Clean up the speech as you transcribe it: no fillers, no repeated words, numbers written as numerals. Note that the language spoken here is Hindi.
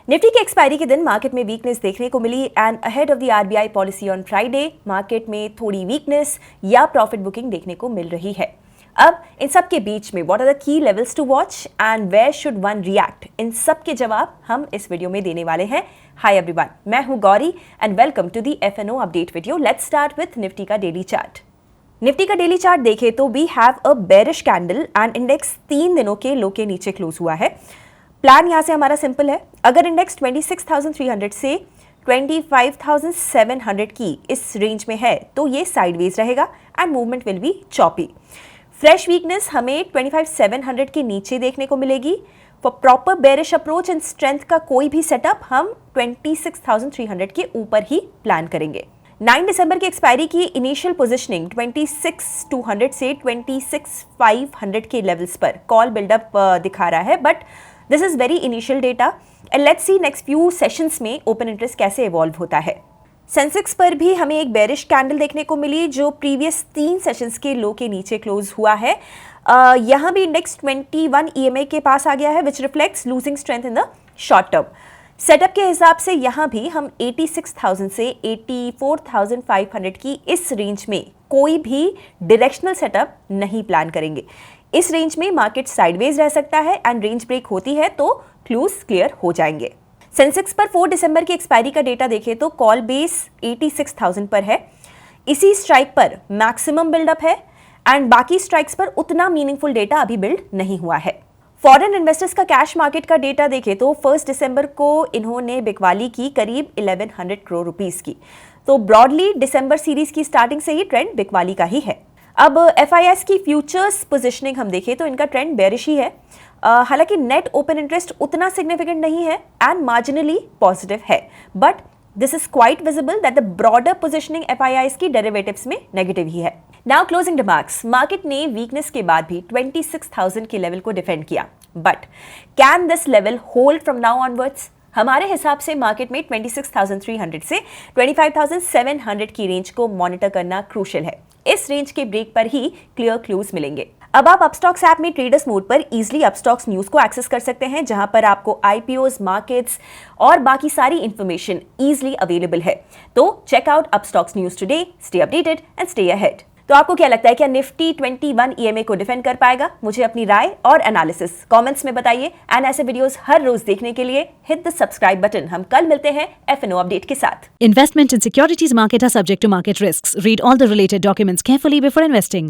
निफ्टी के एक्सपायरी के दिन मार्केट में वीकनेस देखने को मिली and ahead of the RBI policy on Friday market में थोड़ी वीकनेस या प्रॉफिट बुकिंग देखने को मिल रही है। अब इन सब के बीच में what are the key levels to watch and where should one react, इन सब के जवाब हम इस वीडियो में देने वाले हैं। हाय एवरीवन, मैं हूं Gauri and welcome to the FnO update video. Let's start with Nifty का डेली चार्ट। निफ्टी का डेली चार्ट देखें तो we have a bearish candle and index 3 दिनों के लो के नीचे क्लोज हुआ है। प्लान यहाँ से हमारा सिंपल है, अगर इंडेक्स 26,300 से 25,700 की इस रेंज में है तो ये साइडवेज रहेगा and movement will be choppy. Fresh weakness हमें 25,700 के नीचे देखने को मिलेगी। For proper bearish approach and strength का कोई भी सेटअप हम 26,300 के ऊपर ही प्लान करेंगे। 9 दिसंबर की एक्सपायरी की इनिशियल पोजीशनिंग 26,200 से 26,500 के लेवल्स पर कॉल बिल्डअप दिखा रहा है, but this is very initial data and let's see next few sessions में ओपन इंटरेस्ट कैसे इवॉल्व होता है। सेंसेक्स पर भी हमें एक बेरिश कैंडल देखने को मिली जो प्रीवियस 3 सेशंस के लो के नीचे क्लोज हुआ है। यहाँ भी इंडेक्स 21 EMA के पास आ गया है विच reflects losing strength in the short term. Setup के हिसाब से यहाँ भी हम 86,000 से 84,500 की इस रेंज में कोई भी डायरेक्शनल सेटअप नहीं प्लान करेंगे। इस रेंज में मार्केट साइडवेज रह सकता है एंड रेंज ब्रेक होती है तो क्लूज क्लियर हो जाएंगे। सेंसेक्स पर 4 दिसंबर की एक्सपायरी का डेटा देखें तो कॉल बेस 86,000 पर है। इसी स्ट्राइक पर मैक्सिमम बिल्डअप है एंड बाकी स्ट्राइक्स पर उतना मीनिंगफुल डेटा अभी बिल्ड नहीं हुआ है। फॉरेन इन्वेस्टर्स का कैश मार्केट का डेटा देखें तो 1 दिसंबर को इन्होंने बिकवाली की करीब 1100 करोड़ रुपीस की, तो ब्रॉडली दिसंबर सीरीज की स्टार्टिंग से ही ट्रेंड बिकवाली का ही है। अब FIS की फ्यूचर्स पोजीशनिंग हम देखें तो इनका ट्रेंड बेरिश ही है। हालांकि नेट ओपन इंटरेस्ट उतना सिग्निफिकेंट नहीं है एंड मार्जिनली पॉजिटिव है, but this is quite visible that the broader positioning FIS की डेरिवेटिव्स में नेगेटिव ही है। नाउ क्लोजिंग रिमार्क्स, मार्केट ने वीकनेस के बाद भी 26,000 के लेवल को डिफेंड किया, but can this level hold from now onwards? हमारे हिसाब से मार्केट में 26,300 से 25,700 की रेंज को मॉनिटर करना क्रूशियल है। इस रेंज के ब्रेक पर ही क्लियर क्लूज मिलेंगे। अब आप अपस्टॉक्स ऐप में ट्रेडर्स मोड पर इजीली अपस्टॉक्स न्यूज को एक्सेस कर सकते हैं, जहां पर आपको IPOs, मार्केट्स और बाकी सारी इंफॉर्मेशन इजीली अवेलेबल है। तो check out Upstox news today, stay updated and stay ahead. तो आपको क्या लगता है, क्या निफ्टी 21 EMA को डिफेंड कर पाएगा? मुझे अपनी राय और एनालिसिस कमेंट्स में बताइए एंड ऐसे वीडियोस हर रोज देखने के लिए हिट द सब्सक्राइब बटन। हम कल मिलते हैं FNO अपडेट के साथ। Investment in securities market are subject to market risks. Read all the related documents carefully before investing.